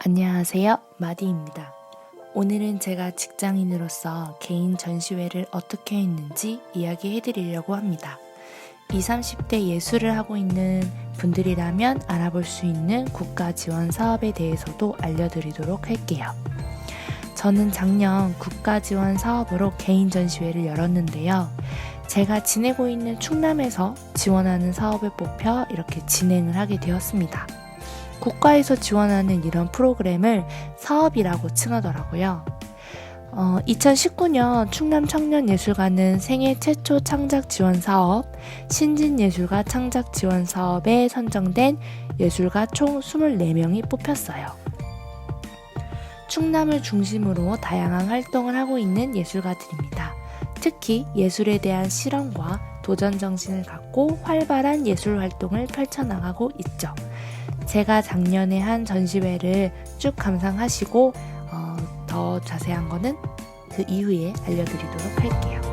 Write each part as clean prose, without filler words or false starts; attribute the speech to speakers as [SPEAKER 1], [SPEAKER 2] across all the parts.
[SPEAKER 1] 안녕하세요, 마디입니다. 오늘은 제가 직장인으로서 개인 전시회를 어떻게 했는지 이야기해드리려고 합니다. 20, 30대 예술을 하고 있는 분들이라면 알아볼 수 있는 국가 지원 사업에 대해서도 알려드리도록 할게요. 저는 작년 국가 지원 사업으로 개인 전시회를 열었는데요. 제가 지내고 있는 충남에서 지원하는 사업을 뽑혀 이렇게 진행을 하게 되었습니다. 국가에서 지원하는 이런 프로그램을 사업이라고 칭하더라고요. 2019년 충남청년예술가는 생애 최초 창작 지원 사업, 신진예술가 창작 지원 사업에 선정된 예술가 총 24명이 뽑혔어요. 충남을 중심으로 다양한 활동을 하고 있는 예술가들입니다. 특히 예술에 대한 실험과 도전 정신을 갖고 활발한 예술 활동을 펼쳐나가고 있죠. 제가 작년에 한 전시회를 쭉 감상하시고 더 자세한 거는 그 이후에 알려드리도록 할게요.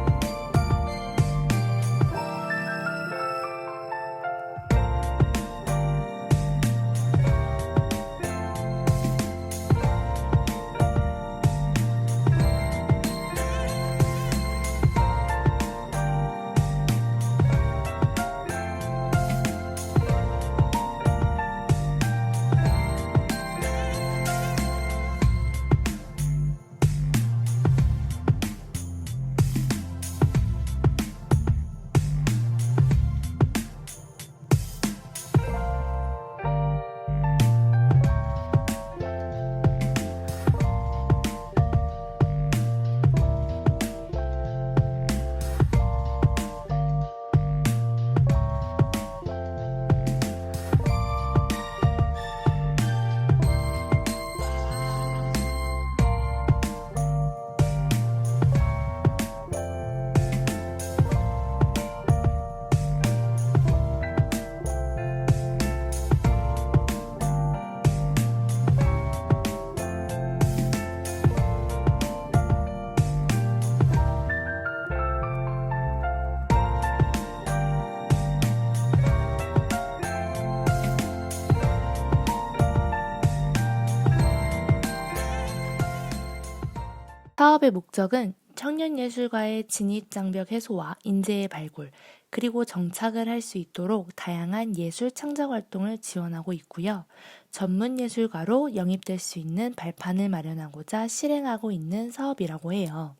[SPEAKER 1] 사업의 목적은 청년예술가의 진입장벽 해소와 인재의 발굴, 그리고 정착을 할 수 있도록 다양한 예술 창작 활동을 지원하고 있고요. 전문 예술가로 영입될 수 있는 발판을 마련하고자 실행하고 있는 사업이라고 해요.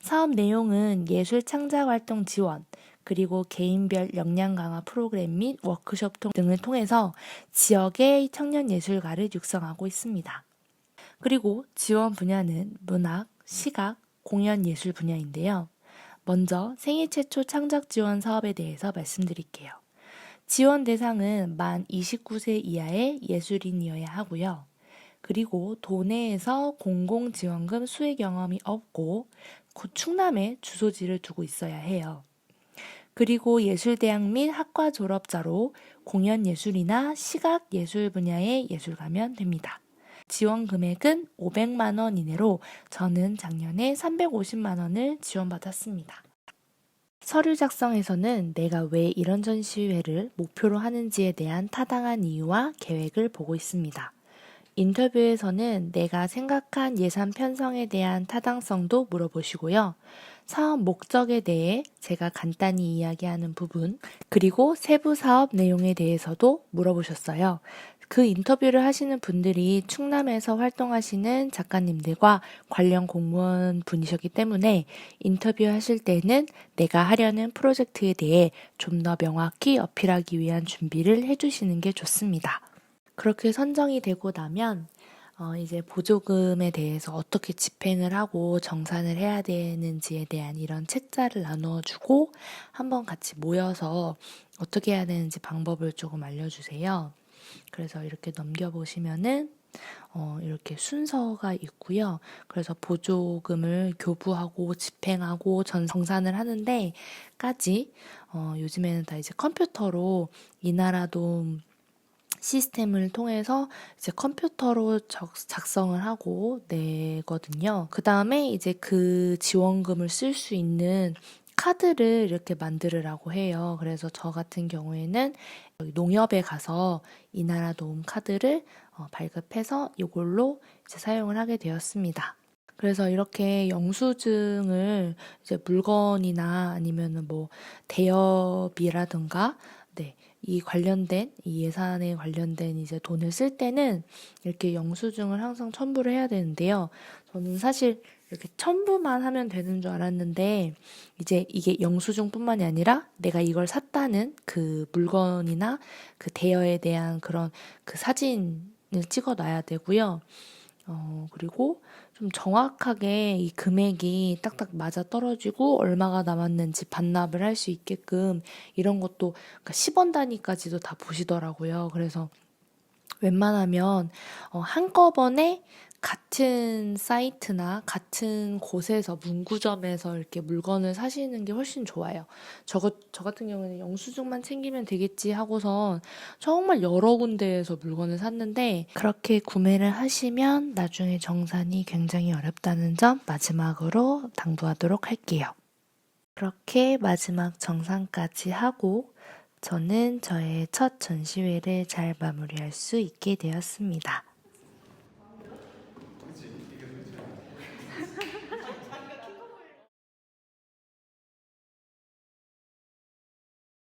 [SPEAKER 1] 사업 내용은 예술 창작 활동 지원, 그리고 개인별 역량 강화 프로그램 및 워크숍 등을 통해서 지역의 청년 예술가를 육성하고 있습니다. 그리고 지원 분야는 문학, 시각, 공연 예술 분야인데요. 먼저 생애 최초 창작 지원 사업에 대해서 말씀드릴게요. 지원 대상은 만 29세 이하의 예술인이어야 하고요. 그리고 도내에서 공공지원금 수혜 경험이 없고 충남에 주소지를 두고 있어야 해요. 그리고 예술대학 및 학과 졸업자로 공연예술이나 시각예술 분야의 예술가면 됩니다. 지원 금액은 500만 원 이내로 저는 작년에 350만 원을 지원받았습니다. 서류 작성에서는 내가 왜 이런 전시회를 목표로 하는지에 대한 타당한 이유와 계획을 보고 있습니다. 인터뷰에서는 내가 생각한 예산 편성에 대한 타당성도 물어보시고요. 사업 목적에 대해 제가 간단히 이야기하는 부분, 그리고 세부 사업 내용에 대해서도 물어보셨어요. 그 인터뷰를 하시는 분들이 충남에서 활동하시는 작가님들과 관련 공무원 분이셨기 때문에 인터뷰하실 때는 내가 하려는 프로젝트에 대해 좀 더 명확히 어필하기 위한 준비를 해주시는 게 좋습니다. 그렇게 선정이 되고 나면 이제 보조금에 대해서 어떻게 집행을 하고 정산을 해야 되는지에 대한 이런 책자를 나누어주고 한번 같이 모여서 어떻게 해야 되는지 방법을 조금 알려주세요. 그래서 이렇게 넘겨보시면은 이렇게 순서가 있고요. 그래서 보조금을 교부하고 집행하고 정산을 하는데까지 요즘에는 다 이제 컴퓨터로 이나라도 시스템을 통해서 이제 컴퓨터로 작성을 하고 내거든요. 그 다음에 이제 그 지원금을 쓸 수 있는 카드를 이렇게 만들으라고 해요. 그래서 저 같은 경우에는 농협에 가서 이 나라 도움 카드를 발급해서 이걸로 이제 사용을 하게 되었습니다. 그래서 이렇게 영수증을 이제 물건이나 아니면은 뭐 대여비라든가 네, 이 예산에 관련된 이제 돈을 쓸 때는 이렇게 영수증을 항상 첨부를 해야 되는데요. 저는 사실 이렇게 첨부만 하면 되는 줄 알았는데 이제 이게 영수증뿐만이 아니라 내가 이걸 샀다는 그 물건이나 그 대여에 대한 그런 그 사진을 찍어 놔야 되고요. 그리고 좀 정확하게 이 금액이 딱딱 맞아 떨어지고 얼마가 남았는지 반납을 할 수 있게끔 이런 것도 그러니까 10원 단위까지도 다 보시더라고요. 그래서 웬만하면 한꺼번에 같은 사이트나 같은 곳에서 문구점에서 이렇게 물건을 사시는 게 훨씬 좋아요. 저 같은 경우는 영수증만 챙기면 되겠지 하고선 정말 여러 군데에서 물건을 샀는데 그렇게 구매를 하시면 나중에 정산이 굉장히 어렵다는 점 마지막으로 당부하도록 할게요. 그렇게 마지막 정산까지 하고 저는 저의 첫 전시회를 잘 마무리할 수 있게 되었습니다.